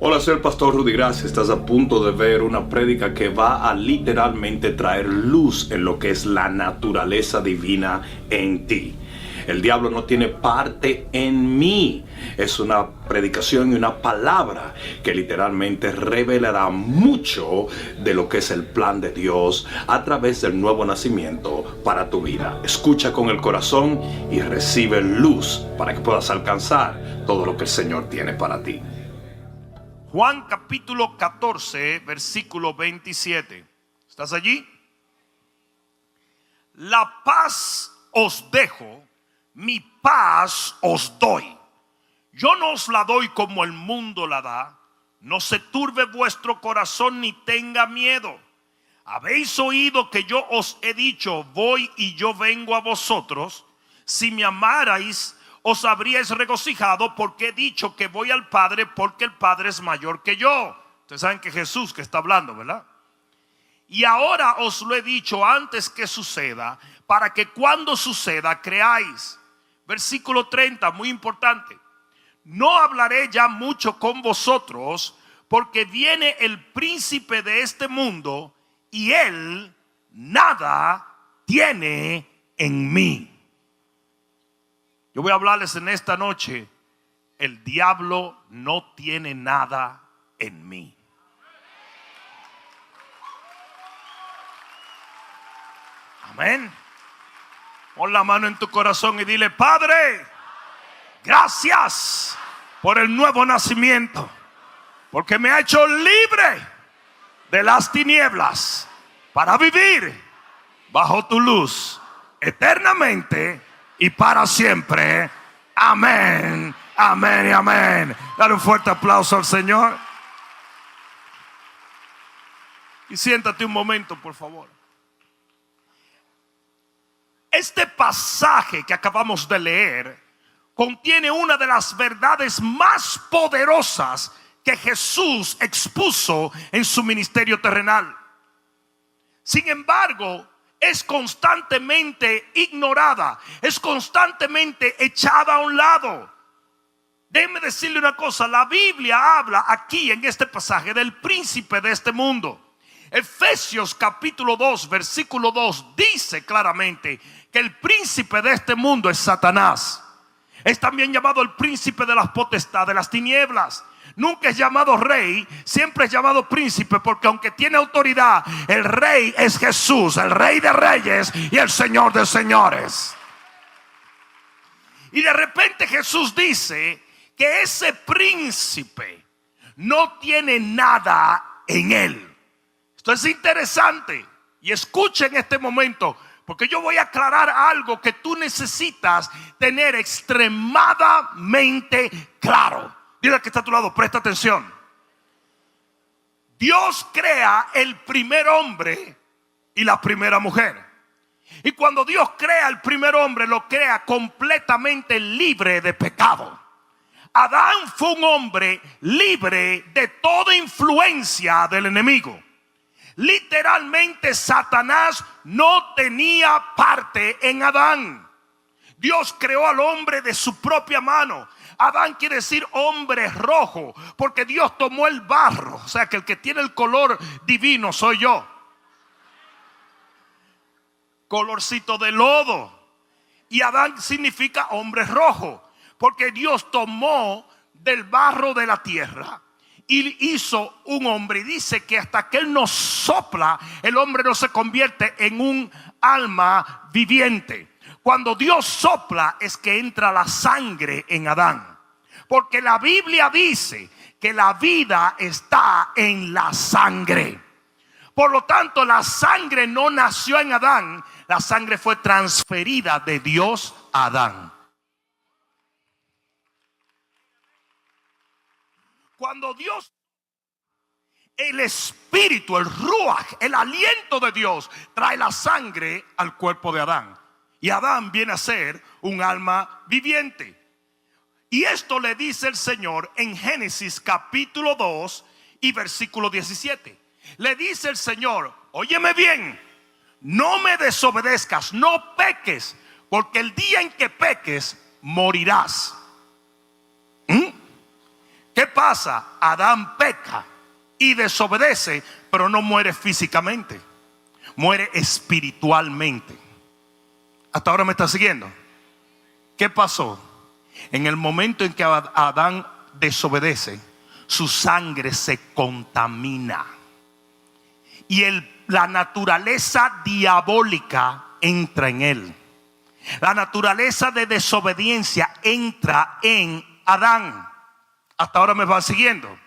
Hola, soy el pastor Rudy Gracia. Estás a punto de ver una prédica que va a literalmente traer luz en lo que es la naturaleza divina en ti. El diablo no tiene parte en mí. Es una predicación y una palabra que literalmente revelará mucho de lo que es el plan de Dios a través del nuevo nacimiento para tu vida. Escucha con el corazón y recibe luz para que puedas alcanzar todo lo que el Señor tiene para ti. Juan capítulo 14, versículo 27. ¿Estás allí? La paz os dejo, mi paz os doy. Yo no os la doy como el mundo la da. No se turbe vuestro corazón ni tenga miedo. Habéis oído que yo os he dicho, voy y yo vengo a vosotros. Si me amarais, os habríais regocijado, porque he dicho que voy al Padre, porque el Padre es mayor que yo. Ustedes saben que Jesús que está hablando, ¿verdad? Y ahora os lo he dicho antes que suceda, para que cuando suceda creáis. Versículo 30, muy importante. No hablaré ya mucho con vosotros, porque viene el príncipe de este mundo, y él nada tiene en mí. Yo voy a hablarles en esta noche. El diablo no tiene nada en mí. Amén. Pon la mano en tu corazón y dile: Padre, gracias por el nuevo nacimiento, porque me ha hecho libre de las tinieblas para vivir bajo tu luz eternamente y para siempre. Amén, amén y amén. Dale un fuerte aplauso al Señor. Y siéntate un momento, por favor. Este pasaje que acabamos de leer contiene una de las verdades más poderosas que Jesús expuso en su ministerio terrenal. Sin embargo, es constantemente ignorada, es constantemente echada a un lado. Déjeme decirle una cosa: la Biblia habla aquí en este pasaje del príncipe de este mundo. Efesios capítulo 2 versículo 2 dice claramente que el príncipe de este mundo es Satanás. Es también llamado el príncipe de las potestades de las tinieblas. Nunca es llamado rey, siempre es llamado príncipe, porque aunque tiene autoridad, el rey es Jesús, el rey de reyes y el señor de señores. Y de repente Jesús dice que ese príncipe no tiene nada en él. Esto es interesante, y escucha en este momento, porque yo voy a aclarar algo que tú necesitas tener extremadamente claro. Dile al que está a tu lado: presta atención. Dios crea el primer hombre y la primera mujer. Y cuando Dios crea el primer hombre, lo crea completamente libre de pecado. Adán fue un hombre libre de toda influencia del enemigo. Literalmente Satanás no tenía parte en Adán. Dios creó al hombre de su propia mano. Adán quiere decir hombre rojo, porque Dios tomó el barro. O sea que el que tiene el color divino soy yo. Colorcito de lodo. Y Adán significa hombre rojo, porque Dios tomó del barro de la tierra y hizo un hombre. Y dice que hasta que Él nos sopla, el hombre no se convierte en un alma viviente. Cuando Dios sopla es que entra la sangre en Adán. Porque la Biblia dice que la vida está en la sangre. Por lo tanto, la sangre no nació en Adán. La sangre fue transferida de Dios a Adán. Cuando Dios, el espíritu, el ruach, el aliento de Dios trae la sangre al cuerpo de Adán. Y Adán viene a ser un alma viviente. Y esto le dice el Señor en Génesis capítulo 2 y versículo 17. Le dice el Señor: óyeme bien, no me desobedezcas, no peques, porque el día en que peques morirás. ¿Qué pasa? Adán peca y desobedece, pero no muere físicamente, muere espiritualmente. ¿Hasta ahora me está siguiendo? ¿Qué pasó? En el momento en que Adán desobedece, su sangre se contamina y la naturaleza diabólica entra en él. La naturaleza de desobediencia entra en Adán. Hasta ahora me va siguiendo.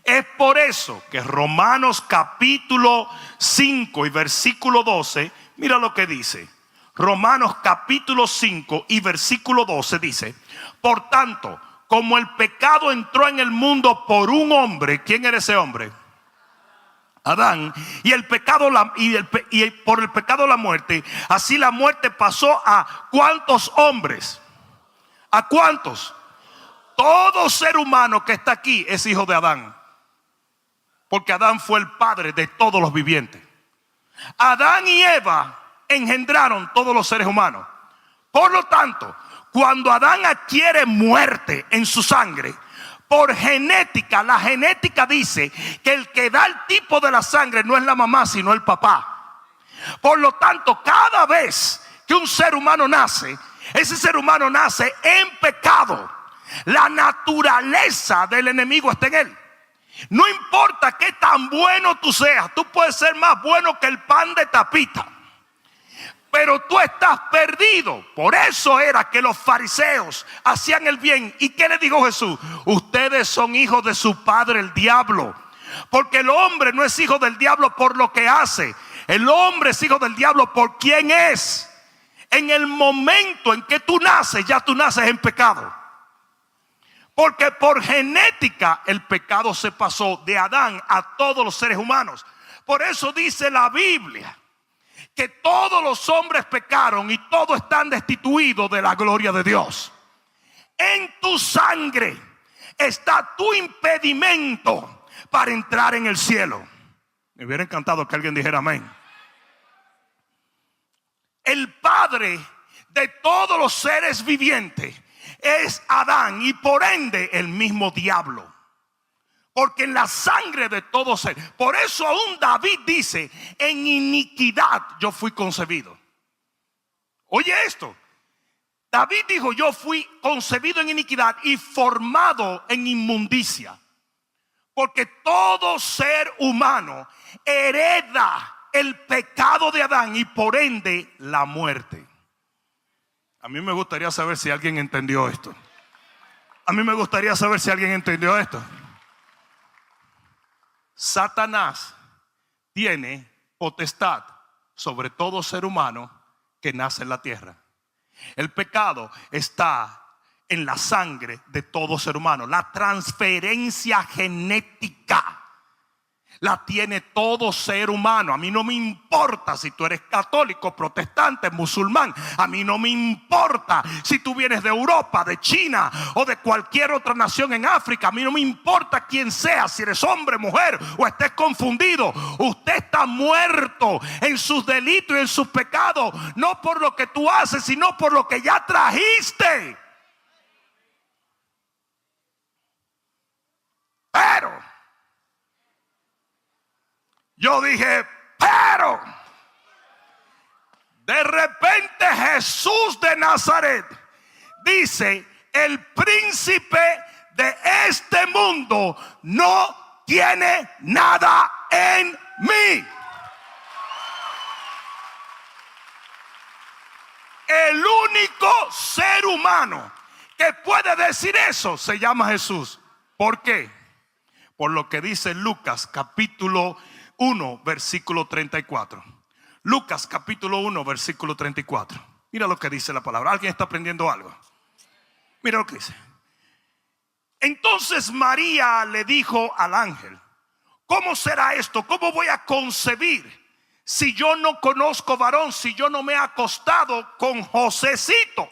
Es por eso que Romanos capítulo 5 y versículo 12, mira lo que dice. Romanos capítulo 5 y versículo 12 dice: por tanto, como el pecado entró en el mundo por un hombre, ¿quién era ese hombre? Adán. Y el pecado y por el pecado la muerte, así la muerte pasó a ¿cuántos hombres? ¿A cuántos? Todo ser humano que está aquí es hijo de Adán, porque Adán fue el padre de todos los vivientes. Adán y Eva engendraron todos los seres humanos. Por lo tanto, cuando Adán adquiere muerte en su sangre, por genética, la genética dice que el que da el tipo de la sangre no es la mamá, sino el papá. Por lo tanto, cada vez que un ser humano nace, ese ser humano nace en pecado. La naturaleza del enemigo está en él. No importa qué tan bueno tú seas, tú puedes ser más bueno que el pan de tapita, pero tú estás perdido. Por eso era que los fariseos hacían el bien. ¿Y qué le dijo Jesús? Ustedes son hijos de su padre el diablo, porque el hombre no es hijo del diablo por lo que hace. El hombre es hijo del diablo por quien es. En el momento en que tú naces, ya tú naces en pecado, porque por genética el pecado se pasó de Adán a todos los seres humanos. Por eso dice la Biblia que todos los hombres pecaron y todos están destituidos de la gloria de Dios. En tu sangre está tu impedimento para entrar en el cielo. Me hubiera encantado que alguien dijera amén. El padre de todos los seres vivientes es Adán, y por ende el mismo diablo, porque en la sangre de todos ser. Por eso aún David dice: en iniquidad yo fui concebido. Oye esto, David dijo: yo fui concebido en iniquidad y formado en inmundicia, porque todo ser humano hereda el pecado de Adán y por ende la muerte. A mí me gustaría saber si alguien entendió esto. A mí me gustaría saber si alguien entendió esto. Satanás tiene potestad sobre todo ser humano que nace en la tierra. El pecado está en la sangre de todo ser humano. La transferencia genética la tiene todo ser humano. A mí no me importa si tú eres católico, protestante, musulmán. A mí no me importa si tú vienes de Europa, de China o de cualquier otra nación en África. A mí no me importa quién sea, si eres hombre, mujer o estés confundido. Usted está muerto en sus delitos y en sus pecados, no por lo que tú haces, sino por lo que ya trajiste. Pero yo dije, pero de repente Jesús de Nazaret dice: el príncipe de este mundo no tiene nada en mí. El único ser humano que puede decir eso se llama Jesús. ¿Por qué? Por lo que dice Lucas capítulo 1 versículo 34. Lucas capítulo 1 versículo 34. Mira lo que dice la palabra. ¿Alguien está aprendiendo algo? Mira lo que dice. Entonces María le dijo al ángel: ¿cómo será esto? ¿Cómo voy a concebir si yo no conozco varón, si yo no me he acostado con Josecito?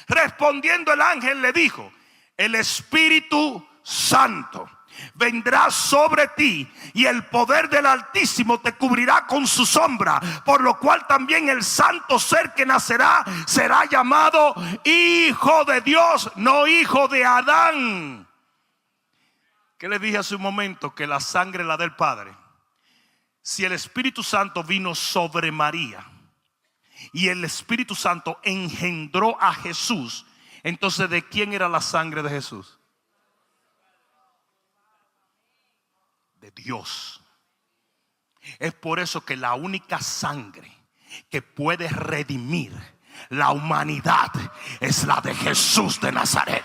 Respondiendo el ángel le dijo: el Espíritu Santo vendrá sobre ti y el poder del Altísimo te cubrirá con su sombra, por lo cual también el santo ser que nacerá será llamado Hijo de Dios, no hijo de Adán. ¿Qué le dije hace un momento? Que la sangre la del Padre. Si el Espíritu Santo vino sobre María y el Espíritu Santo engendró a Jesús, entonces ¿de quién era la sangre de Jesús? De Dios. Es por eso que la única sangre que puede redimir la humanidad es la de Jesús de Nazaret.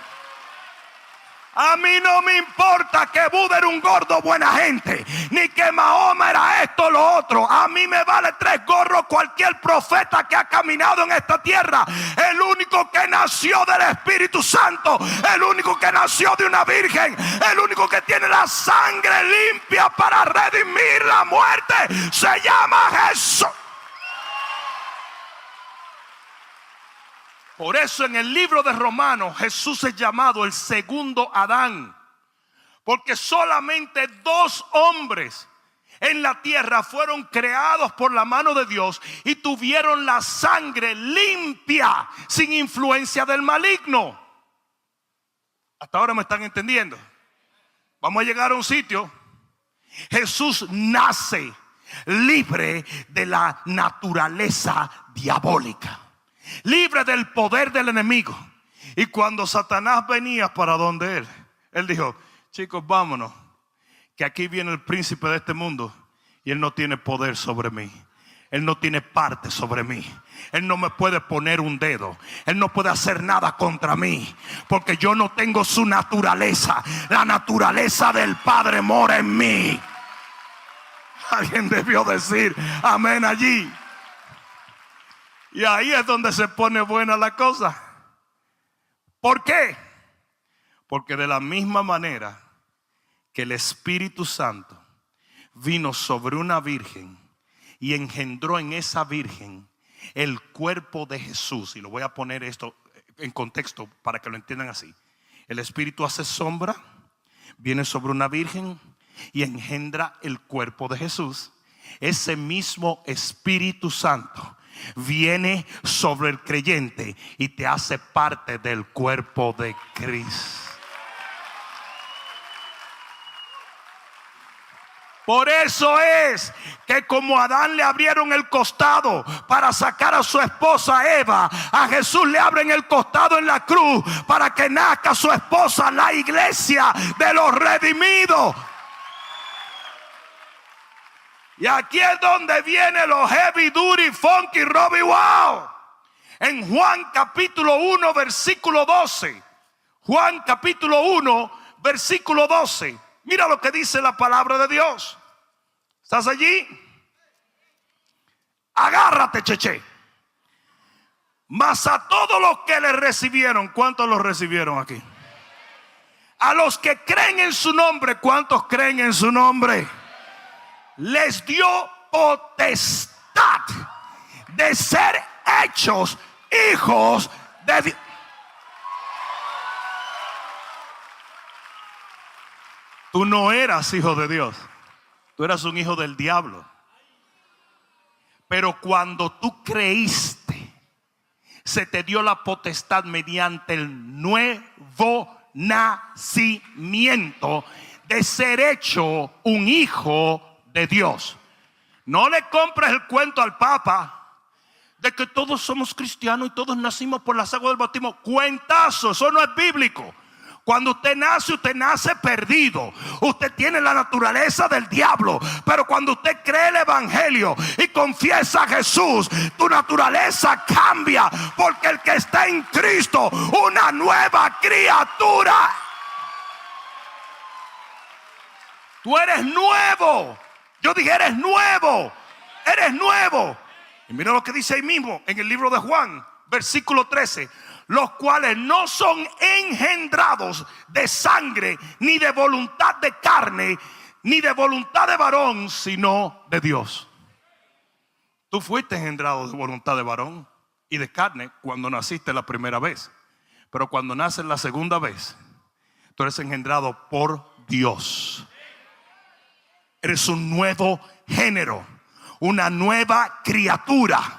A mí no me importa que Buda era un gordo buena gente, ni que Mahoma era esto o lo otro. A mí me vale 3 gorros cualquier profeta que ha caminado en esta tierra. El único que nació del Espíritu Santo, el único que nació de una virgen, el único que tiene la sangre limpia para redimir la muerte, se llama Jesús. Por eso en el libro de Romanos Jesús es llamado el segundo Adán, porque solamente 2 hombres en la tierra fueron creados por la mano de Dios y tuvieron la sangre limpia, sin influencia del maligno. Hasta ahora me están entendiendo. Vamos a llegar a un sitio. Jesús nace libre de la naturaleza diabólica, libre del poder del enemigo. Y cuando Satanás venía para donde él dijo: chicos, vámonos, que aquí viene el príncipe de este mundo y él no tiene poder sobre mí. Él no tiene parte sobre mí. Él no me puede poner un dedo. Él no puede hacer nada contra mí, porque yo no tengo su naturaleza. La naturaleza del Padre mora en mí. Alguien debió decir amén allí. Y ahí es donde se pone buena la cosa. ¿Por qué? Porque de la misma manera que el Espíritu Santo vino sobre una virgen y engendró en esa virgen el cuerpo de Jesús. Y lo voy a poner esto en contexto para que lo entiendan así. El Espíritu hace sombra, viene sobre una virgen y engendra el cuerpo de Jesús. Ese mismo Espíritu Santo viene sobre el creyente y te hace parte del cuerpo de Cristo. Por eso es que como a Adán le abrieron el costado para sacar a su esposa Eva, a Jesús le abren el costado en la cruz para que nazca su esposa, la iglesia de los redimidos. Y aquí es donde vienen los heavy duty, funky, Robbie Wow. En Juan capítulo 1 versículo 12. Juan capítulo 1 versículo 12. Mira lo que dice la palabra de Dios. ¿Estás allí? Agárrate, cheche. Mas a todos los que le recibieron, ¿cuántos los recibieron aquí? A los que creen en su nombre, ¿cuántos creen en su nombre? Les dio potestad de ser hechos hijos de Dios. Tú no eras hijo de Dios, tú eras un hijo del diablo. Pero cuando tú creíste, se te dio la potestad mediante el nuevo nacimiento de ser hecho un hijo de Dios. No le compres el cuento al Papa de que todos somos cristianos y todos nacimos por las aguas del bautismo. Cuentazo, eso no es bíblico. Cuando usted nace perdido. Usted tiene la naturaleza del diablo. Pero cuando usted cree el evangelio y confiesa a Jesús, tu naturaleza cambia, porque el que está en Cristo, una nueva criatura. Tú eres nuevo. Yo dije, eres nuevo. Eres nuevo. Y mira lo que dice ahí mismo en el libro de Juan, versículo 13. Los cuales no son engendrados de sangre, ni de voluntad de carne, ni de voluntad de varón, sino de Dios. Tú fuiste engendrado de voluntad de varón y de carne cuando naciste la primera vez. Pero cuando naces la segunda vez, tú eres engendrado por Dios. Eres un nuevo género, una nueva criatura.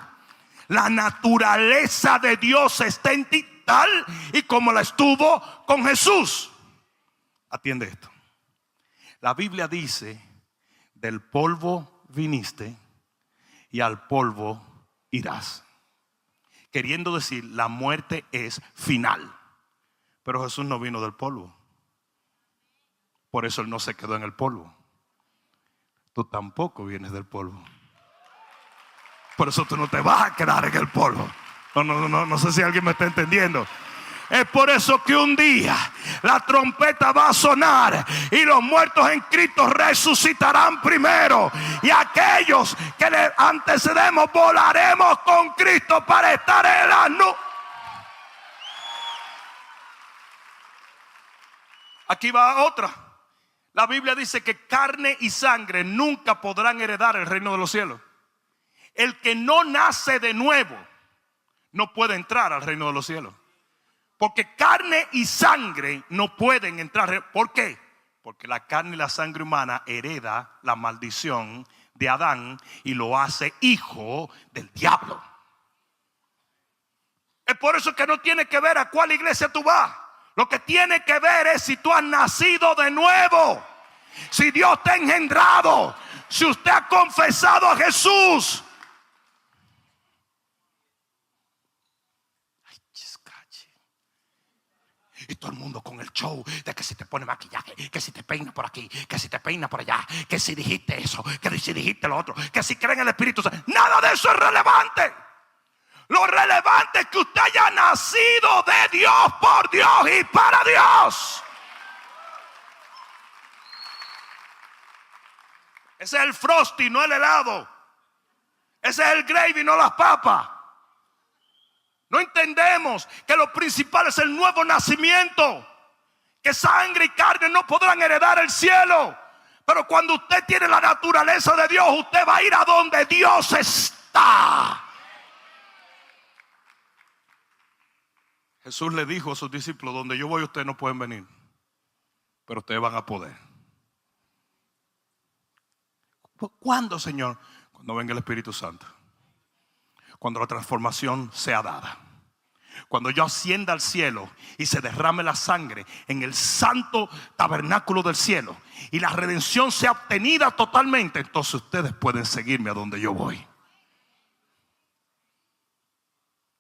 La naturaleza de Dios está en ti tal y como la estuvo con Jesús. Atiende esto. La Biblia dice, del polvo viniste y al polvo irás. Queriendo decir, la muerte es final. Pero Jesús no vino del polvo. Por eso Él no se quedó en el polvo. Tú tampoco vienes del polvo. Por eso tú no te vas a quedar en el polvo. No sé si alguien me está entendiendo. Es por eso que un día la trompeta va a sonar y los muertos en Cristo resucitarán primero. Y aquellos que le antecedemos volaremos con Cristo para estar en la nube. Aquí va otra. La Biblia dice que carne y sangre nunca podrán heredar el reino de los cielos. El que no nace de nuevo no puede entrar al reino de los cielos. Porque carne y sangre no pueden entrar. ¿Por qué? Porque la carne y la sangre humana hereda la maldición de Adán y lo hace hijo del diablo. Es por eso que no tiene que ver a cuál iglesia tú vas. Lo que tiene que ver es si tú has nacido de nuevo, si Dios te ha engendrado, si usted ha confesado a Jesús. Y todo el mundo con el show de que si te pone maquillaje, que si te peina por aquí, que si te peina por allá, que si dijiste eso, que si dijiste lo otro, que si creen en el Espíritu Santo. Nada de eso es relevante. Lo relevante es que usted haya nacido de Dios, por Dios y para Dios. Ese es el Frosty, no el helado. Ese es el gravy, no las papas. No entendemos que lo principal es el nuevo nacimiento. Que sangre y carne no podrán heredar el cielo. Pero cuando usted tiene la naturaleza de Dios, usted va a ir a donde Dios está. Jesús le dijo a sus discípulos, donde yo voy ustedes no pueden venir, pero ustedes van a poder. ¿Cuándo, Señor? Cuando venga el Espíritu Santo. Cuando la transformación sea dada. Cuando yo ascienda al cielo y se derrame la sangre en el santo tabernáculo del cielo y la redención sea obtenida totalmente, entonces ustedes pueden seguirme a donde yo voy.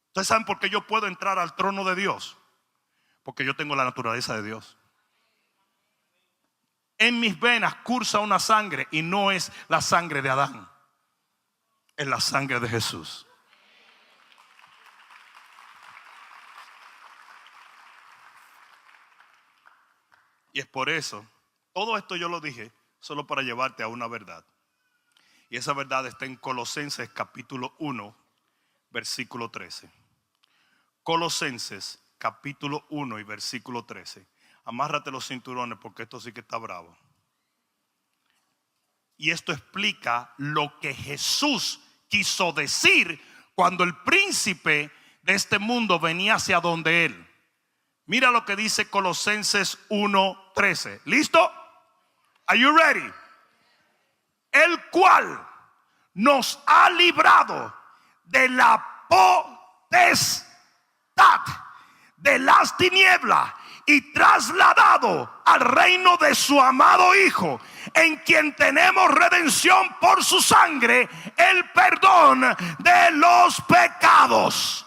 ¿Ustedes saben por qué yo puedo entrar al trono de Dios? Porque yo tengo la naturaleza de Dios. En mis venas cursa una sangre y no es la sangre de Adán, es la sangre de Jesús. Y es por eso, todo esto yo lo dije solo para llevarte a una verdad. Y esa verdad está en Colosenses capítulo 1, versículo 13. Colosenses capítulo 1 y versículo 13. Amárrate los cinturones porque esto sí que está bravo. Y esto explica lo que Jesús quiso decir cuando el príncipe de este mundo venía hacia donde él. Mira lo que dice Colosenses 1:13. ¿Listo? Are you ready? El cual nos ha librado de la potestad de las tinieblas y trasladado al reino de su amado Hijo, en quien tenemos redención por su sangre, el perdón de los pecados.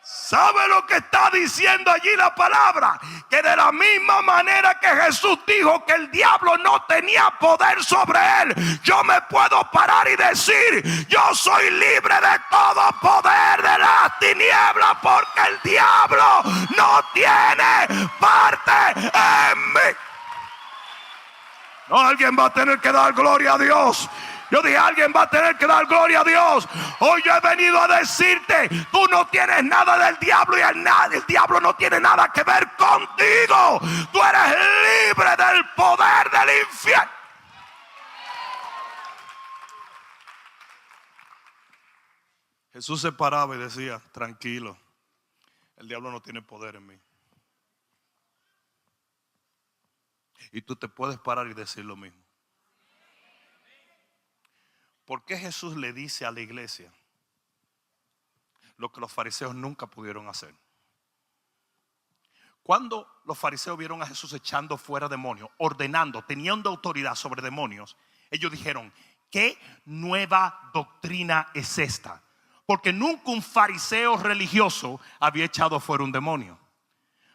¿Sabe lo que está diciendo allí la palabra? Que de la misma manera que Jesús dijo que el diablo no tenía poder sobre él, yo me puedo parar y decir, yo soy libre de todo poder de las tinieblas, porque el diablo no tiene parte en mí. No, alguien va a tener que dar gloria a Dios. Yo dije, alguien va a tener que dar gloria a Dios. Hoy yo he venido a decirte, tú no tienes nada del diablo y el diablo no tiene nada que ver contigo. Tú eres libre del poder del infierno. Jesús se paraba y decía, tranquilo, el diablo no tiene poder en mí. Y tú te puedes parar y decir lo mismo. ¿Por qué Jesús le dice a la iglesia lo que los fariseos nunca pudieron hacer? Cuando los fariseos vieron a Jesús echando fuera demonios, ordenando, teniendo autoridad sobre demonios, ellos dijeron: ¿qué nueva doctrina es esta? Porque nunca un fariseo religioso había echado fuera un demonio.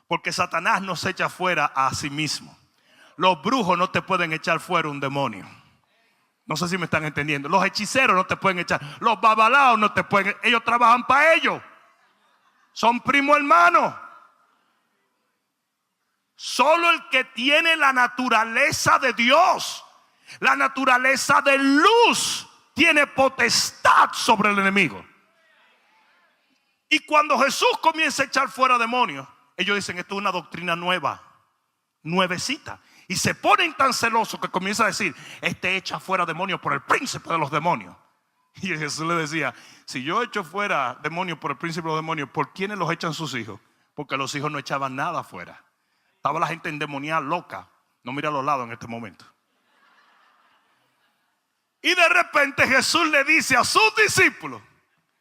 Porque Satanás no se echa fuera a sí mismo. Los brujos no te pueden echar fuera un demonio. No sé si me están entendiendo. Los hechiceros no te pueden echar. Los babalaos no te pueden. Ellos trabajan para ellos. Son primo hermano. Solo el que tiene la naturaleza de Dios, la naturaleza de luz, tiene potestad sobre el enemigo. Y cuando Jesús comienza a echar fuera demonios, ellos dicen: esto es una doctrina nueva, nuevecita. Y se ponen tan celosos que comienzan a decir: este echa fuera demonios por el príncipe de los demonios. Y Jesús le decía: si yo echo fuera demonios por el príncipe de los demonios, ¿por quiénes los echan sus hijos? Porque los hijos no echaban nada fuera. Estaba la gente endemoniada, loca. No mira a los lados en este momento. Y de repente Jesús le dice a sus discípulos: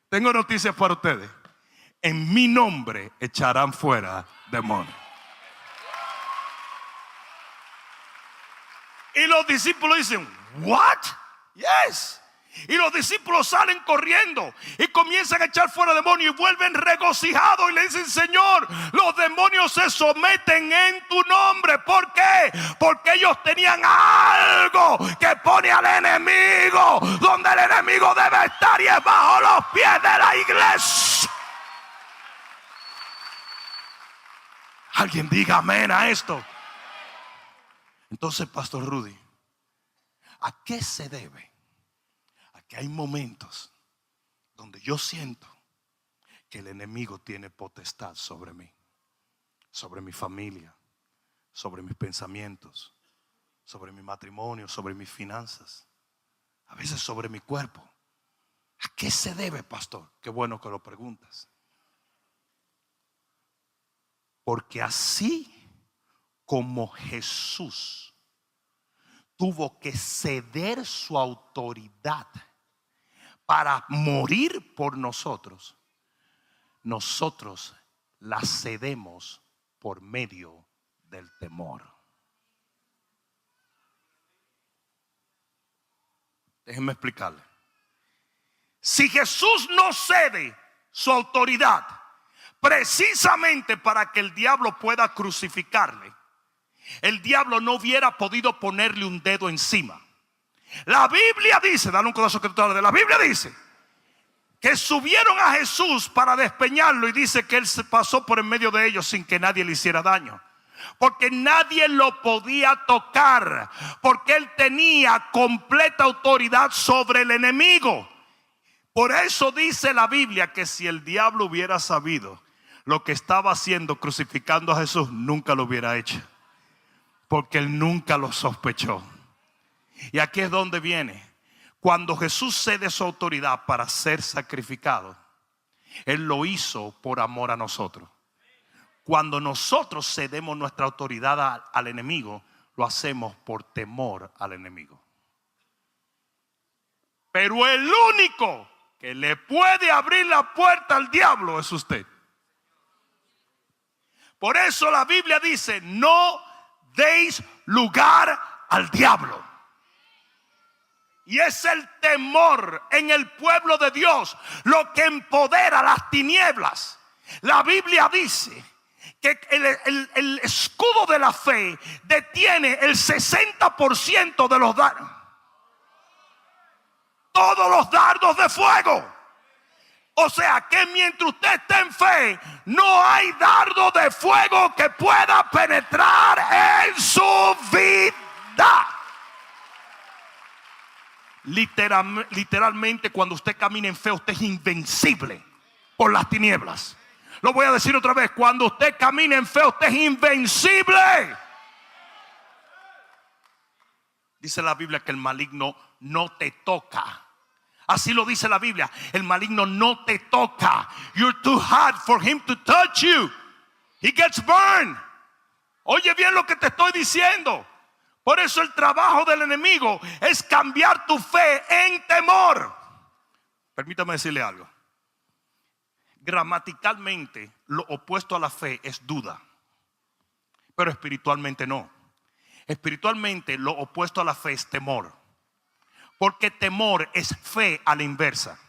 tengo noticias para ustedes. En mi nombre echarán fuera demonios. Y los discípulos dicen: what? Yes. Y los discípulos salen corriendo y comienzan a echar fuera demonios y vuelven regocijados y le dicen: Señor, los demonios se someten en tu nombre. ¿Por qué? Porque ellos tenían algo que pone al enemigo donde el enemigo debe estar, y es bajo los pies de la iglesia. Alguien diga amén a esto. Entonces, Pastor Rudy, ¿a qué se debe? A que hay momentos donde yo siento que el enemigo tiene potestad sobre mí, sobre mi familia, sobre mis pensamientos, sobre mi matrimonio, sobre mis finanzas, a veces sobre mi cuerpo. ¿A qué se debe, pastor? Qué bueno que lo preguntas. Porque así como Jesús tuvo que ceder su autoridad para morir por nosotros, nosotros la cedemos por medio del temor. Déjenme explicarle. Si Jesús no cede su autoridad precisamente para que el diablo pueda crucificarle, el diablo no hubiera podido ponerle un dedo encima. La Biblia dice, dale un codazo que tú hablas de la Biblia, dice que subieron a Jesús para despeñarlo, y dice que él se pasó por en medio de ellos sin que nadie le hiciera daño, porque nadie lo podía tocar, porque él tenía completa autoridad sobre el enemigo. Por eso dice la Biblia que si el diablo hubiera sabido lo que estaba haciendo crucificando a Jesús, nunca lo hubiera hecho, porque él nunca lo sospechó. Y aquí es donde viene. Cuando Jesús cede su autoridad para ser sacrificado, él lo hizo por amor a nosotros. Cuando nosotros cedemos nuestra autoridad al enemigo, lo hacemos por temor al enemigo. Pero el único que le puede abrir la puerta al diablo es usted. Por eso la Biblia dice: no deis lugar al diablo. Y es el temor en el pueblo de Dios lo que empodera las tinieblas. La Biblia dice que el escudo de la fe detiene el 60% de los dardos. Todos los dardos de fuego. O sea que mientras usted esté en fe, no hay dardo de fuego que pueda penetrar en su vida. Literalmente, cuando usted camina en fe, usted es invencible por las tinieblas. Lo voy a decir otra vez: cuando usted camina en fe, usted es invencible. Dice la Biblia que el maligno no te toca. Así lo dice la Biblia: el maligno no te toca. You're too hot for him to touch you. He gets burned. Oye bien lo que te estoy diciendo. Por eso el trabajo del enemigo es cambiar tu fe en temor. Permítame decirle algo. Gramaticalmente, lo opuesto a la fe es duda. pero espiritualmente no. Espiritualmente lo opuesto a la fe es temor. Porque temor es fe a la inversa.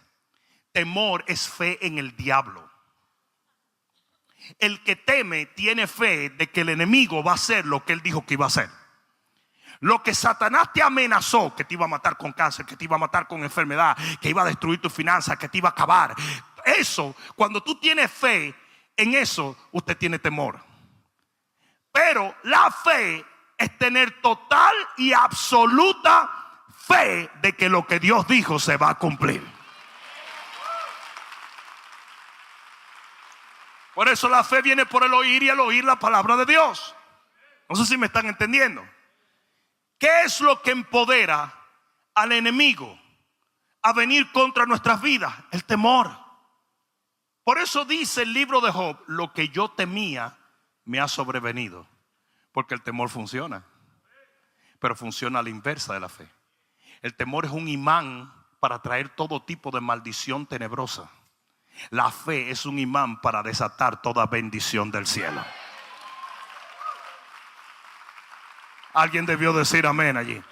Temor es fe en el diablo. El que teme tiene fe de que el enemigo va a hacer lo que él dijo que iba a hacer. Lo que Satanás te amenazó, que te iba a matar con cáncer, que te iba a matar con enfermedad, que iba a destruir tus finanzas, que te iba a acabar. Eso, cuando tú tienes fe en eso, usted tiene temor. Pero la fe es tener total y absoluta fe de que lo que Dios dijo se va a cumplir. Por eso la fe viene por el oír y el oír la palabra de Dios. No sé si me están entendiendo. ¿Qué es lo que empodera al enemigo a venir contra nuestras vidas? El temor. Por eso dice el libro de Job: lo que yo temía me ha sobrevenido. Porque el temor funciona, pero funciona a la inversa de la fe. El temor es un imán para traer todo tipo de maldición tenebrosa. La fe es un imán para desatar toda bendición del cielo. Alguien debió decir amén allí.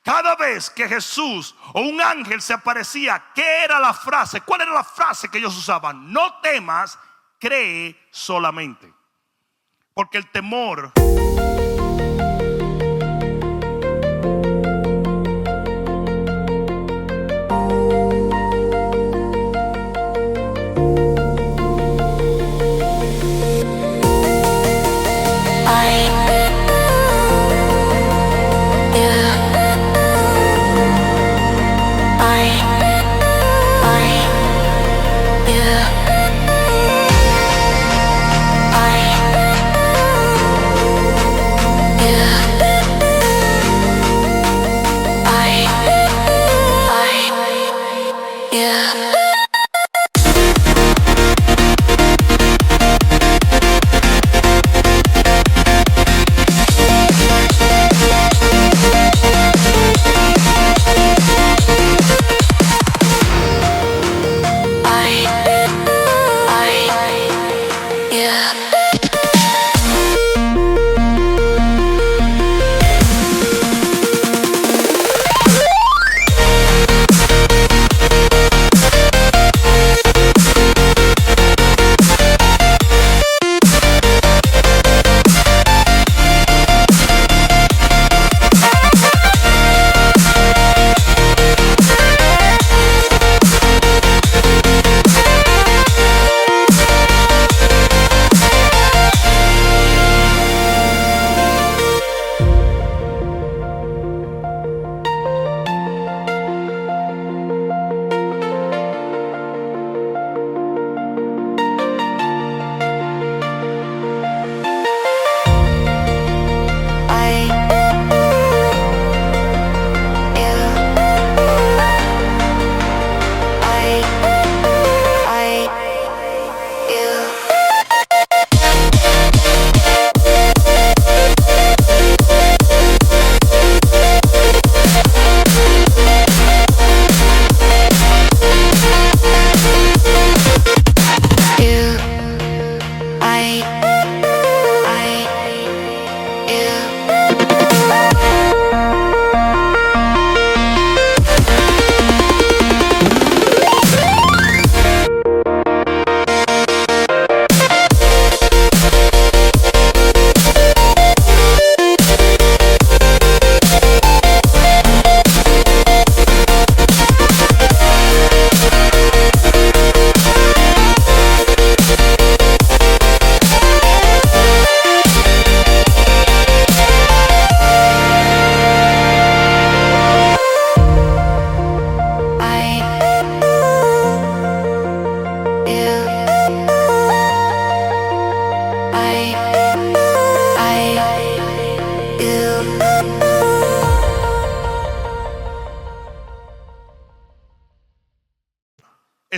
Cada vez que Jesús o un ángel se aparecía, ¿qué era la frase? ¿Cuál era la frase que ellos usaban? No temas, cree solamente. Porque el temor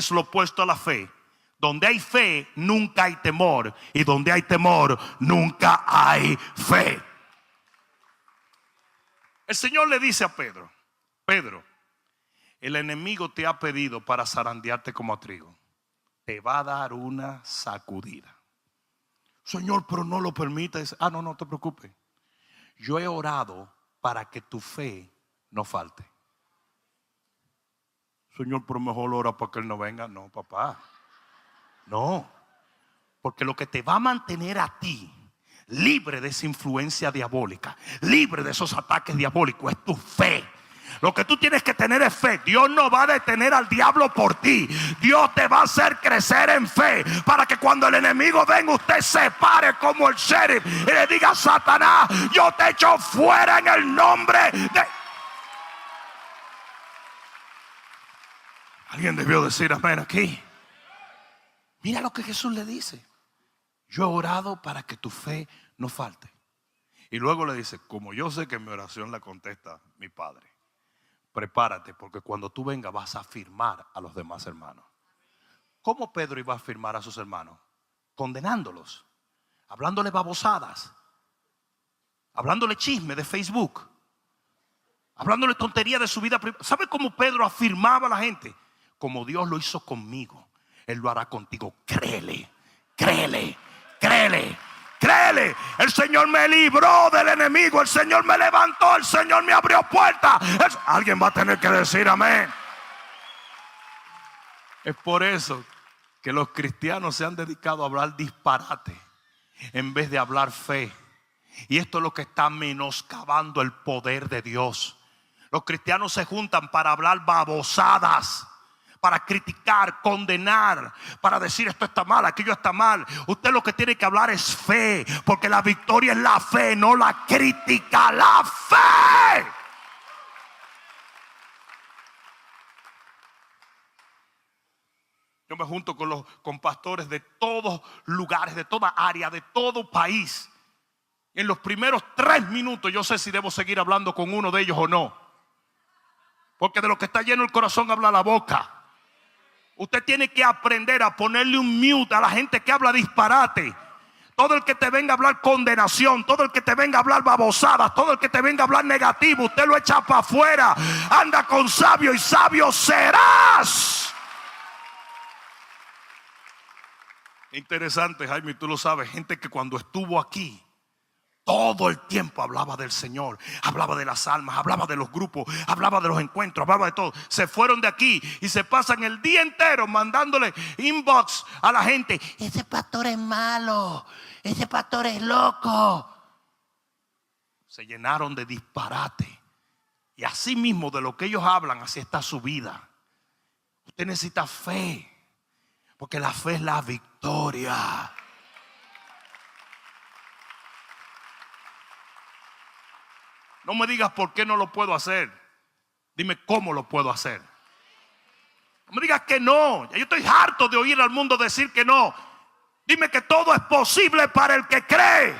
es lo opuesto a la fe. Donde hay fe, nunca hay temor. Y donde hay temor, nunca hay fe. El Señor le dice a Pedro: Pedro, el enemigo te ha pedido para zarandearte como a trigo. Te va a dar una sacudida. Señor, pero no lo permites. Ah, no, no te preocupes. Yo he orado para que tu fe no falte. Señor, pero mejor ora para que Él no venga. No, papá. No. Porque lo que te va a mantener a ti libre de esa influencia diabólica, libre de esos ataques diabólicos, es tu fe. Lo que tú tienes que tener es fe. Dios no va a detener al diablo por ti. Dios te va a hacer crecer en fe para que cuando el enemigo venga, usted se pare como el sheriff y le diga: Satanás, yo te echo fuera en el nombre de... Alguien debió decir amén aquí. Mira lo que Jesús le dice: yo he orado para que tu fe no falte. Y luego le dice: como yo sé que mi oración la contesta mi Padre, prepárate, porque cuando tú vengas vas a afirmar a los demás hermanos. ¿Cómo Pedro iba a afirmar a sus hermanos? Condenándolos, hablándole babosadas, hablándole chisme de Facebook, hablándole tontería de su vida privada. ¿Sabe cómo Pedro afirmaba a la gente? Como Dios lo hizo conmigo, Él lo hará contigo. Créele, créele, créele, créele. El Señor me libró del enemigo, el Señor me levantó, el Señor me abrió puertas. Alguien va a tener que decir amén. Es por eso que los cristianos se han dedicado a hablar disparate en vez de hablar fe. Y esto es lo que está menoscabando el poder de Dios. Los cristianos se juntan para hablar babosadas, para criticar, condenar, para decir esto está mal, aquello está mal. Usted lo que tiene que hablar es fe, porque la victoria es la fe, no la crítica, la fe. Yo me junto con pastores de todos lugares, de toda área, de todo país. En los primeros 3 minutos yo sé si debo seguir hablando con uno de ellos o no, porque de lo que está lleno el corazón habla la boca. Usted tiene que aprender a ponerle un mute a la gente que habla disparate. Todo el que te venga a hablar condenación, todo el que te venga a hablar babosadas, todo el que te venga a hablar negativo, usted lo echa para afuera. Anda con sabio y sabio serás. Interesante, Jaime, tú lo sabes. Gente que cuando estuvo aquí todo el tiempo hablaba del Señor, hablaba de las almas, hablaba de los grupos, hablaba de los encuentros, hablaba de todo. Se fueron de aquí y se pasan el día entero mandándole inbox a la gente: ese pastor es malo, ese pastor es loco. Se llenaron de disparate. Y así mismo de lo que ellos hablan, así está su vida. Usted necesita fe, porque la fe es la victoria. No me digas por qué no lo puedo hacer. Dime cómo lo puedo hacer. No me digas que no. Yo estoy harto de oír al mundo decir que no. Dime que todo es posible para el que cree.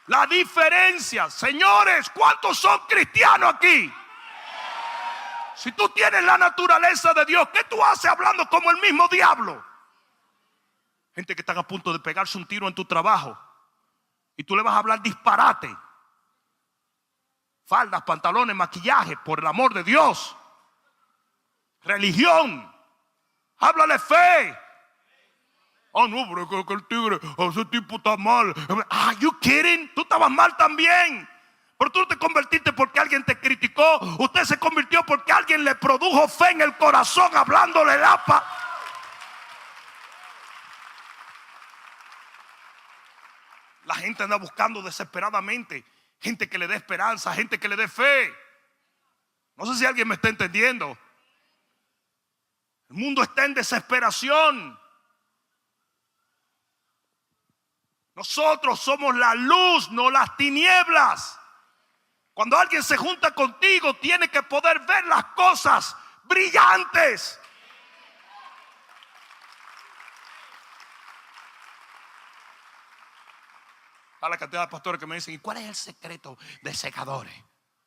La diferencia, señores, ¿cuántos son cristianos aquí? Si tú tienes la naturaleza de Dios, ¿qué tú haces hablando como el mismo diablo? Gente que están a punto de pegarse un tiro en tu trabajo y tú le vas a hablar disparate. Faldas, pantalones, maquillaje, por el amor de Dios. Religión. Háblale fe. Oh no, pero que el tigre, ese tipo está mal. Are you kidding? Tú estabas mal también. Pero tú no te convertiste porque alguien te criticó. Usted se convirtió porque alguien le produjo fe en el corazón hablándole La gente anda buscando desesperadamente gente que le dé esperanza, gente que le dé fe. No sé si alguien me está entendiendo. El mundo está en desesperación. Nosotros somos la luz, no las tinieblas. Cuando alguien se junta contigo, tiene que poder ver las cosas brillantes. A la cantidad de pastores que me dicen: ¿y cuál es el secreto de secadores?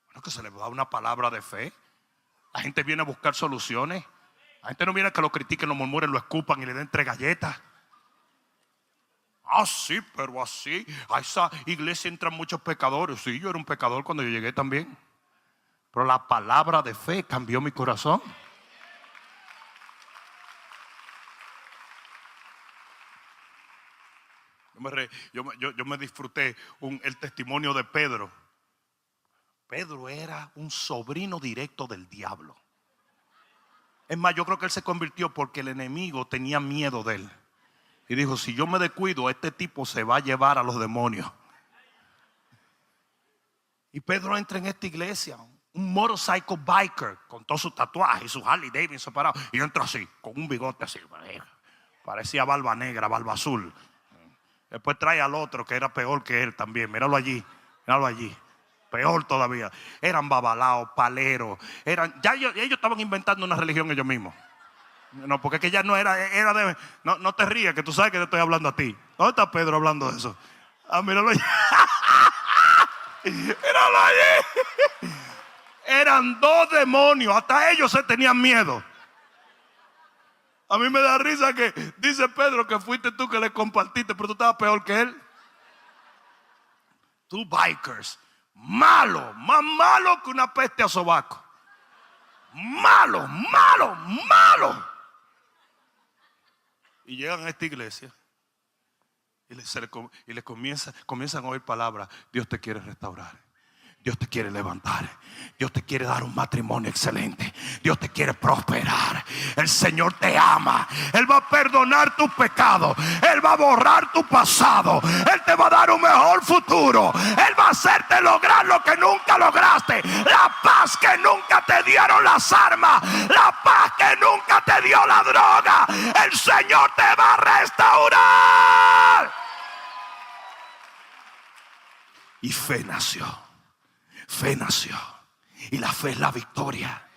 Bueno, que se les da una palabra de fe. La gente viene a buscar soluciones. La gente no viene a que lo critiquen, lo murmuren, lo escupan y le den 3 galletas. Ah, sí, pero así a esa iglesia entran muchos pecadores. Sí, yo era un pecador cuando yo llegué también. Pero la palabra de fe cambió mi corazón. Yo me disfruté el testimonio de Pedro. Pedro era un sobrino directo del diablo. Es más, yo creo que él se convirtió porque el enemigo tenía miedo de él. Y dijo, si yo me descuido, este tipo se va a llevar a los demonios. Y Pedro entra en esta iglesia, un motorcycle biker, con todos sus tatuajes y sus Harley Davidson separados. Y entra así, con un bigote así. Parecía barba negra, barba azul. Después trae al otro que era peor que él también. Míralo allí, míralo allí. Peor todavía. Eran babalaos, paleros. Ellos estaban inventando una religión ellos mismos. No, porque es que ya no era de. No te rías, que tú sabes que te estoy hablando a ti. ¿Dónde está Pedro hablando de eso? Ah, míralo allí. Míralo allí. Eran dos demonios. Hasta ellos se tenían miedo. A mí me da risa que dice Pedro que fuiste tú que le compartiste, pero tú estabas peor que él. Tú bikers. Malo, más malo que una peste a sobaco. Malo, malo, malo. Y llegan a esta iglesia y les comienzan a oír palabras. Dios te quiere restaurar. Dios te quiere levantar. Dios te quiere dar un matrimonio excelente. Dios te quiere prosperar. El Señor te ama. Él va a perdonar tus pecados. Él va a borrar tu pasado. Él te va a dar un mejor futuro. Él va a hacerte lograr lo que nunca lograste. La paz que nunca te dieron las armas. La paz que nunca te dio la droga. El Señor te va a restaurar. Y fe nació. Fe nació. Y la fe es la victoria.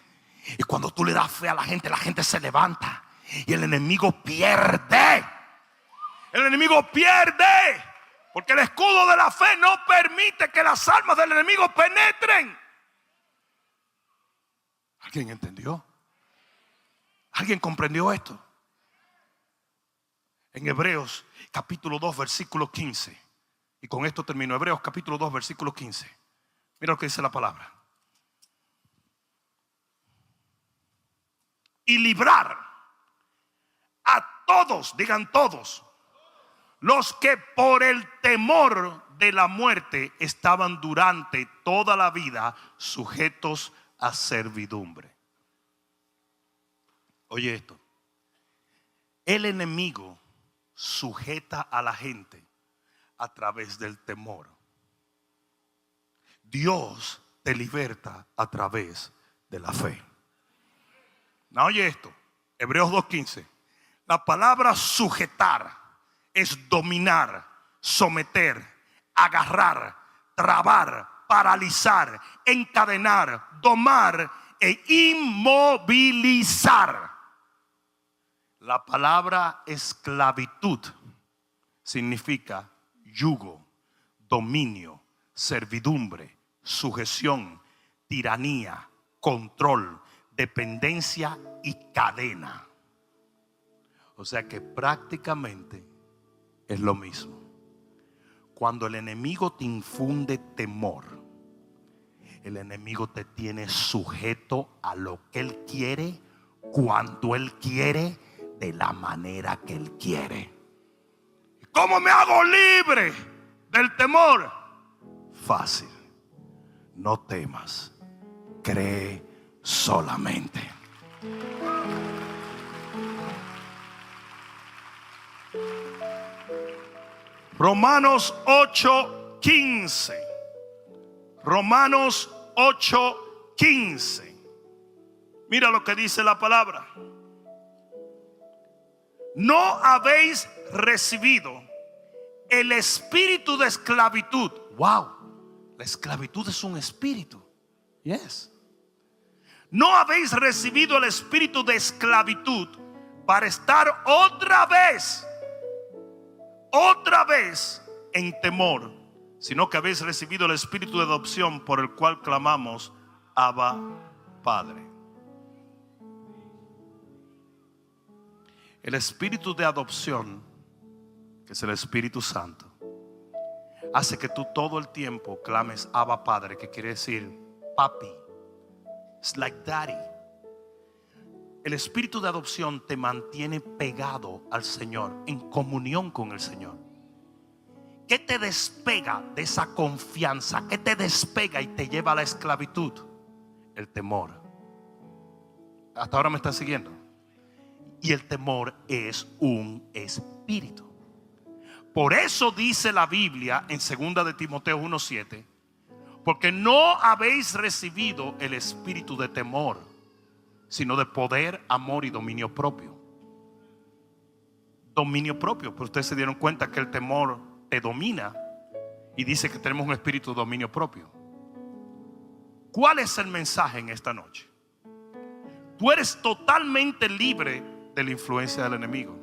Y cuando tú le das fe a la gente se levanta. Y el enemigo pierde. El enemigo pierde. Porque el escudo de la fe no permite que las armas del enemigo penetren. ¿Alguien entendió? ¿Alguien comprendió esto? En Hebreos capítulo 2 versículo 15. Y con esto termino. Hebreos capítulo 2 versículo 15. Mira lo que dice la palabra. Y librar a todos, digan todos, los que por el temor de la muerte estaban durante toda la vida sujetos a servidumbre. Oye esto. El enemigo sujeta a la gente a través del temor. Dios te liberta a través de la fe. No, oye esto, Hebreos 2:15. La palabra sujetar es dominar, someter, agarrar, trabar, paralizar, encadenar, domar e inmovilizar. La palabra esclavitud significa yugo, dominio, servidumbre, sujeción, tiranía, control, dependencia y cadena. O sea que prácticamente es lo mismo. Cuando el enemigo te infunde temor, el enemigo te tiene sujeto a lo que él quiere, cuando él quiere, de la manera que él quiere. ¿Cómo me hago libre del temor? Fácil. No temas, cree solamente. Romanos 8:15. Romanos 8:15. Mira lo que dice la palabra. No habéis recibido el espíritu de esclavitud. Wow. La esclavitud es un espíritu. Yes. No habéis recibido el espíritu de esclavitud para estar otra vez en temor, sino que habéis recibido el espíritu de adopción por el cual clamamos Abba, Padre. El espíritu de adopción, que es el Espíritu Santo, hace que tú todo el tiempo clames Abba Padre, que quiere decir papi. It's like daddy. El espíritu de adopción te mantiene pegado al Señor, en comunión con el Señor. ¿Qué te despega de esa confianza? ¿Qué te despega y te lleva a la esclavitud? El temor. Hasta ahora me están siguiendo. Y el temor es un espíritu. Por eso dice la Biblia en 2 de Timoteo 1:7, porque no habéis recibido el espíritu de temor, sino de poder, amor y dominio propio. Dominio propio, pero ustedes se dieron cuenta que el temor te domina y dice que tenemos un espíritu de dominio propio. ¿Cuál es el mensaje en esta noche? Tú eres totalmente libre de la influencia del enemigo,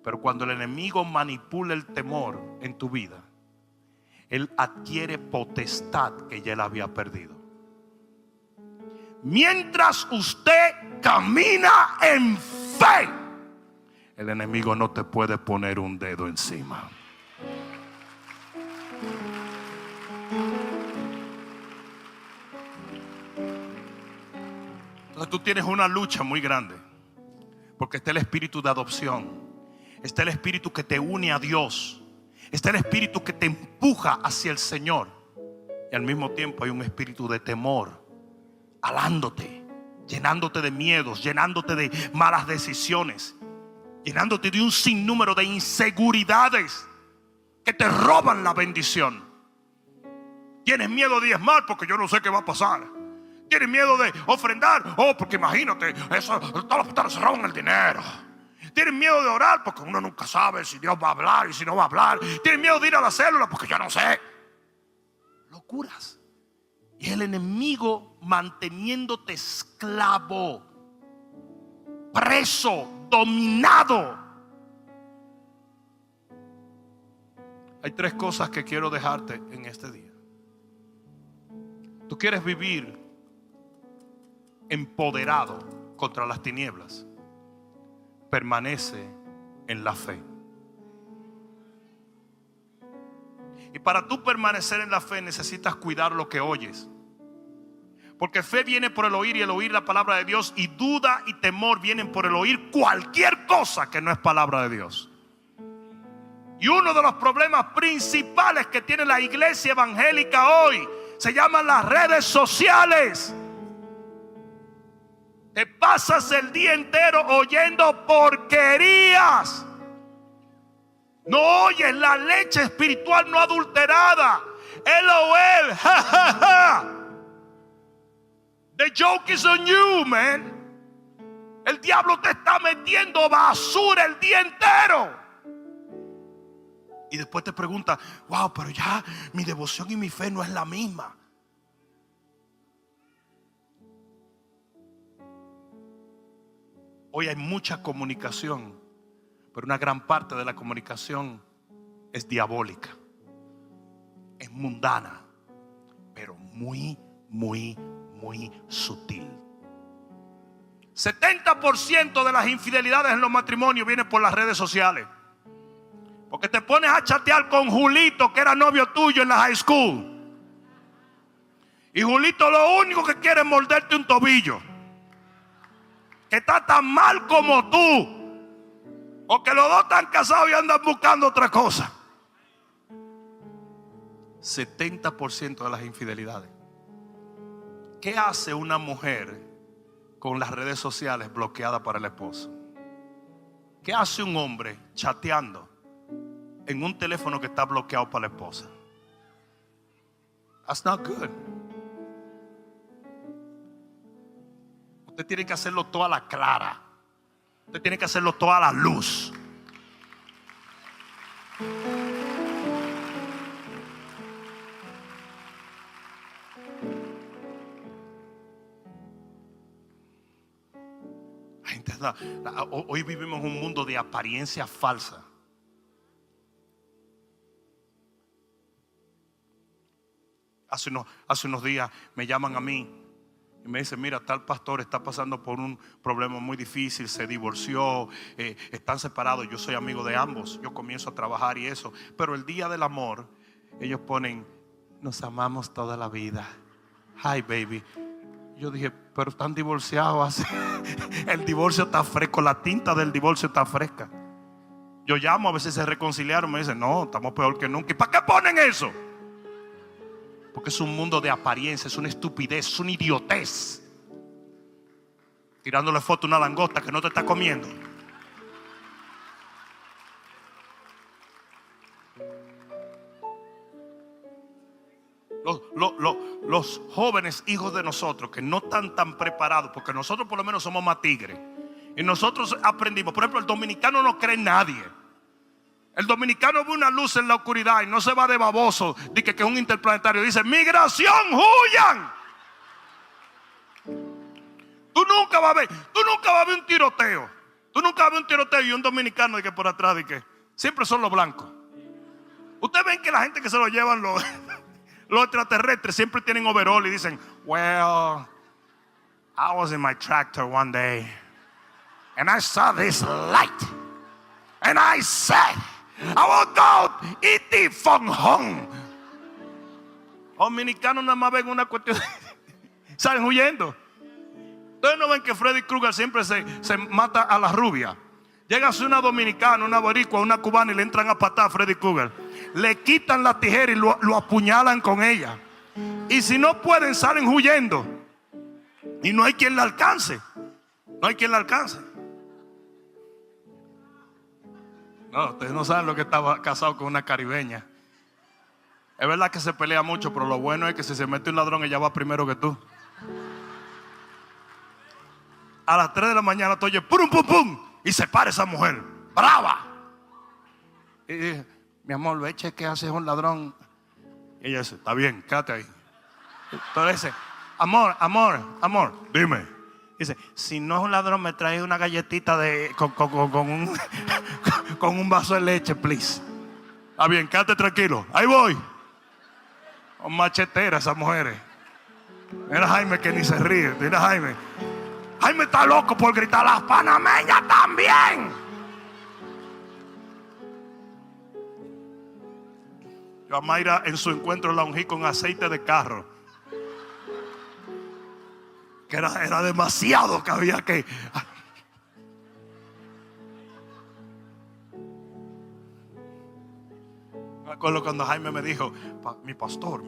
pero cuando el enemigo manipula el temor en tu vida, él adquiere potestad que ya él había perdido. Mientras usted camina en fe, el enemigo no te puede poner un dedo encima. Entonces tú tienes una lucha muy grande, porque está el espíritu de adopción, está el espíritu que te une a Dios, está el espíritu que te empuja hacia el Señor, y al mismo tiempo hay un espíritu de temor alándote, llenándote de miedos, llenándote de malas decisiones, llenándote de un sinnúmero de inseguridades que te roban la bendición. Tienes miedo de diezmar porque yo no sé qué va a pasar. Tienes miedo de ofrendar, porque imagínate, todos los pastores se roban el dinero. Tienes miedo de orar porque uno nunca sabe si Dios va a hablar y si no va a hablar. Tienes miedo de ir a la célula porque yo no sé. Locuras. Y el enemigo manteniéndote esclavo, preso, dominado. Hay 3 cosas que quiero dejarte en este día. Tú quieres vivir empoderado contra las tinieblas. Permanece en la fe. Y para tú permanecer en la fe necesitas cuidar lo que oyes, porque fe viene por el oír y el oír la palabra de Dios, y duda y temor vienen por el oír cualquier cosa que no es palabra de Dios. Y uno de los problemas principales que tiene la iglesia evangélica hoy se llaman las redes sociales. Te pasas el día entero oyendo porquerías. No oyes la leche espiritual no adulterada. LOL, ja, ja, ja. The joke is on you, man. El diablo te está metiendo basura el día entero. Y después te pregunta, wow, pero ya mi devoción y mi fe no es la misma. Hoy hay mucha comunicación, pero una gran parte de la comunicación es diabólica, es mundana, pero muy sutil. 70% de las infidelidades en los matrimonios vienen por las redes sociales, porque te pones a chatear con Julito, que era novio tuyo en la high school, y Julito lo único que quiere es morderte un tobillo, que está tan mal como tú, o que los dos están casados y andan buscando otra cosa. 70% de las infidelidades. ¿Qué hace una mujer con las redes sociales bloqueadas para el esposo? ¿Qué hace un hombre chateando en un teléfono que está bloqueado para la esposa? That's not good. Usted tiene que hacerlo toda la clara. Usted tiene que hacerlo toda la luz. Hoy vivimos en un mundo de apariencia falsa. Hace unos días me llaman a mí y me dicen, mira, tal pastor está pasando por un problema muy difícil, se divorció, están separados. Yo soy amigo de ambos, yo comienzo a trabajar y eso, pero el día del amor ellos ponen, nos amamos toda la vida. Hi baby. Yo dije, pero están divorciados. El divorcio está fresco, la tinta del divorcio está fresca. Yo llamo, a veces se reconciliaron, me dicen, no, estamos peor que nunca. ¿Y para qué ponen eso? Porque es un mundo de apariencia, es una estupidez, es una idiotez. Tirándole foto a una langosta que no te está comiendo. Los jóvenes hijos de nosotros que no están tan preparados, porque nosotros por lo menos somos más tigres y nosotros aprendimos. Por ejemplo, el dominicano no cree en nadie. El dominicano ve una luz en la oscuridad y no se va de baboso, dice que es un interplanetario. Dice, migración, huyan. Tú nunca vas a ver un tiroteo. Tú nunca vas a ver un tiroteo y un dominicano de que por atrás, de que siempre son los blancos. Ustedes ven que la gente que se lo llevan los extraterrestres siempre tienen overall y dicen, well, I was in my tractor one day and I saw this light and I said, I will go eat the from home. Dominicanos nada más ven una cuestión, salen huyendo. Ustedes no ven que Freddy Krueger siempre se mata a la rubia. Llega a una dominicana, una boricua, una cubana y le entran a patar a Freddy Krueger. Le quitan la tijera y lo apuñalan con ella. Y si no pueden, salen huyendo. Y no hay quien la alcance. No hay quien la alcance. No, ustedes no saben lo que estaba casado con una caribeña. Es verdad que se pelea mucho, pero lo bueno es que si se mete un ladrón, ella va primero que tú. A las 3 de la mañana tú oyes pum, pum, pum, y se para esa mujer, brava. Y dice, mi amor, ve que haces un ladrón. Y ella dice, está bien, quédate ahí. Entonces dice, amor, dime. Dice, si no es un ladrón, me trae una galletita con un vaso de leche, please. Está bien, quédate tranquilo, ahí voy. Con machetera esas mujeres. Mira Jaime que ni se ríe. Mira Jaime está loco por gritar, las panameñas también. Yo a Mayra en su encuentro la ungí con aceite de carro, que era demasiado que había que. Me acuerdo cuando Jaime me dijo, mi pastor,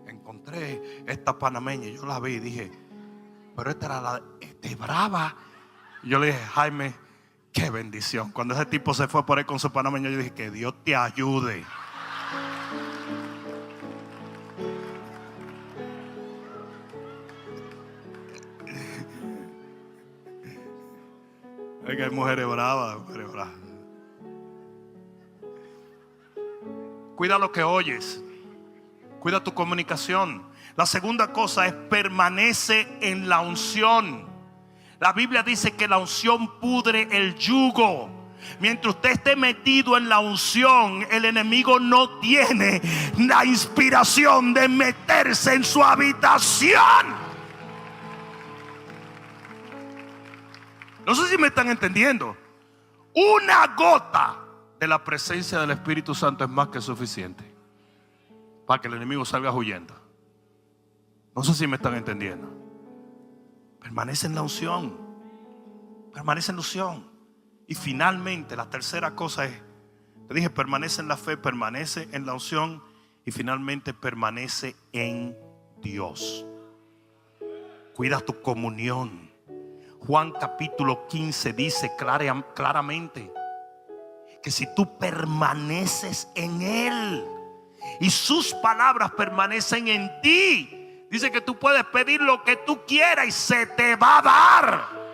encontré esta panameña. Y yo la vi y dije, pero esta era brava. Y yo le dije, Jaime, qué bendición. Cuando ese tipo se fue por ahí con su panameña, yo dije, que Dios te ayude. Es que hay mujeres bravas, Cuida lo que oyes. Cuida tu comunicación. La segunda cosa es permanece en la unción. La Biblia dice que la unción pudre el yugo. Mientras usted esté metido en la unción, el enemigo no tiene la inspiración de meterse en su habitación. No sé si me están entendiendo. Una gota de la presencia del Espíritu Santo es más que suficiente para que el enemigo salga huyendo. No sé si me están entendiendo. Permanece en la unción. Permanece en la unción. Y finalmente la tercera cosa es, te dije, permanece en la fe, permanece en la unción y finalmente permanece en Dios. Cuida tu comunión. Juan capítulo 15 dice claramente que si tú permaneces en Él y sus palabras permanecen en ti, dice que tú puedes pedir lo que tú quieras y se te va a dar.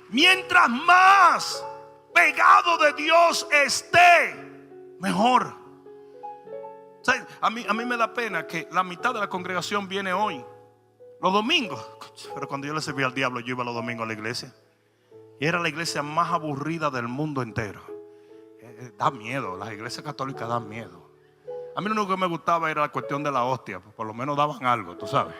Mientras más pegado de Dios esté, mejor. ¿Sabe? A mí me da pena que la mitad de la congregación viene hoy, los domingos. Pero cuando yo le servía al diablo, yo iba los domingos a la iglesia. Y era la iglesia más aburrida del mundo entero. Da miedo, las iglesias católicas dan miedo. A mí lo único que me gustaba era la cuestión de la hostia. Por lo menos daban algo, tú sabes.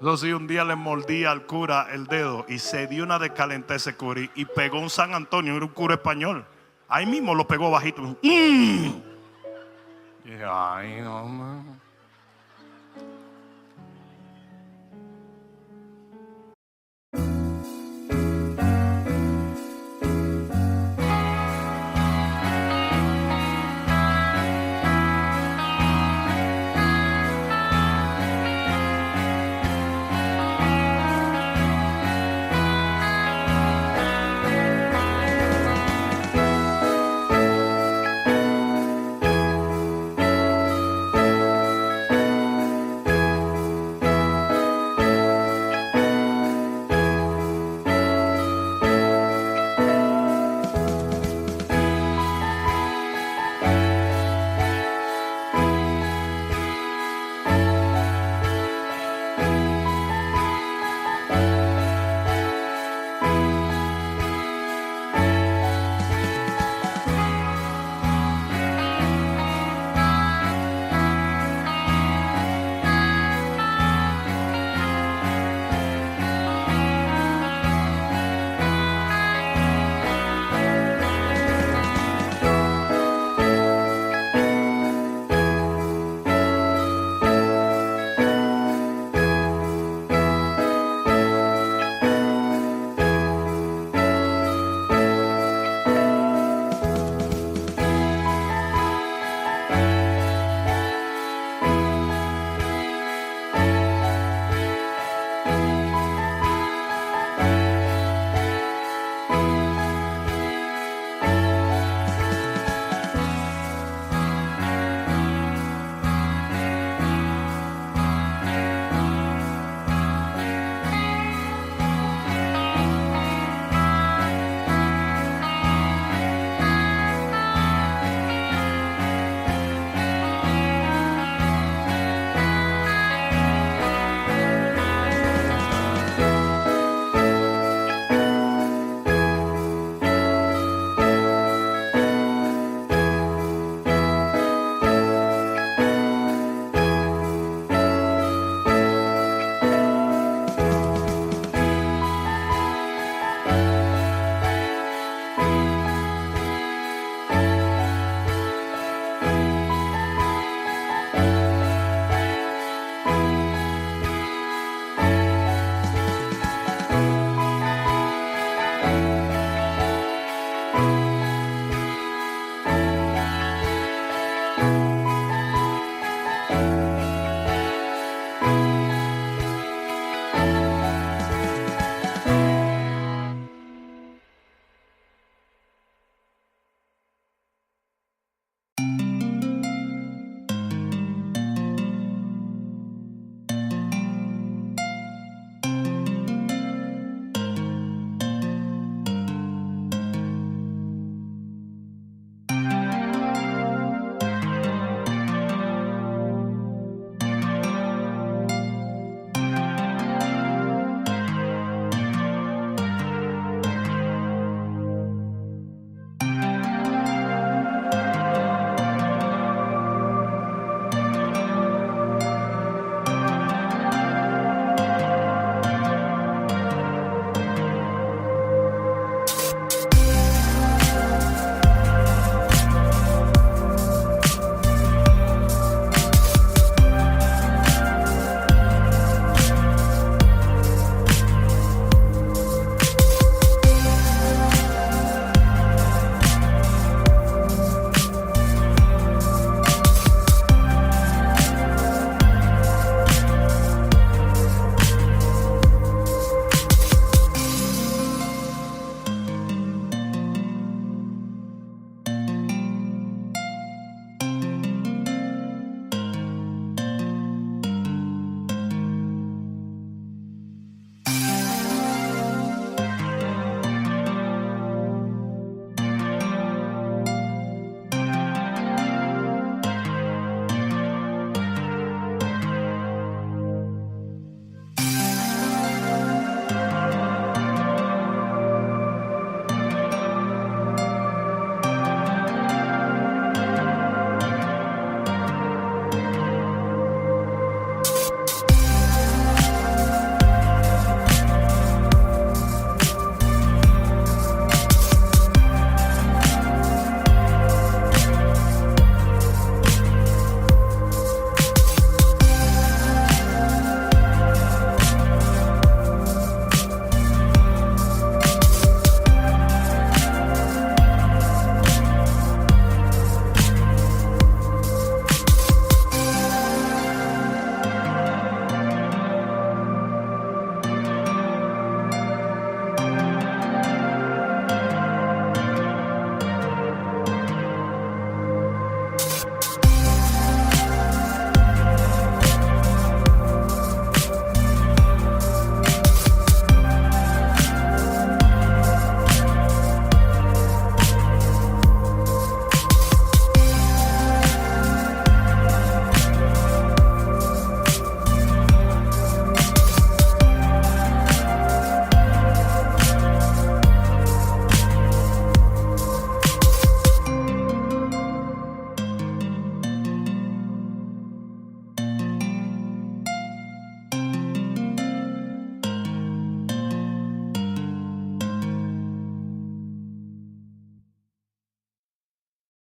Eso sí, un día le mordía al cura el dedo y se dio una de calentar ese cura y pegó un San Antonio, era un cura español. Ahí mismo lo pegó bajito. Y dije, ay, no, man.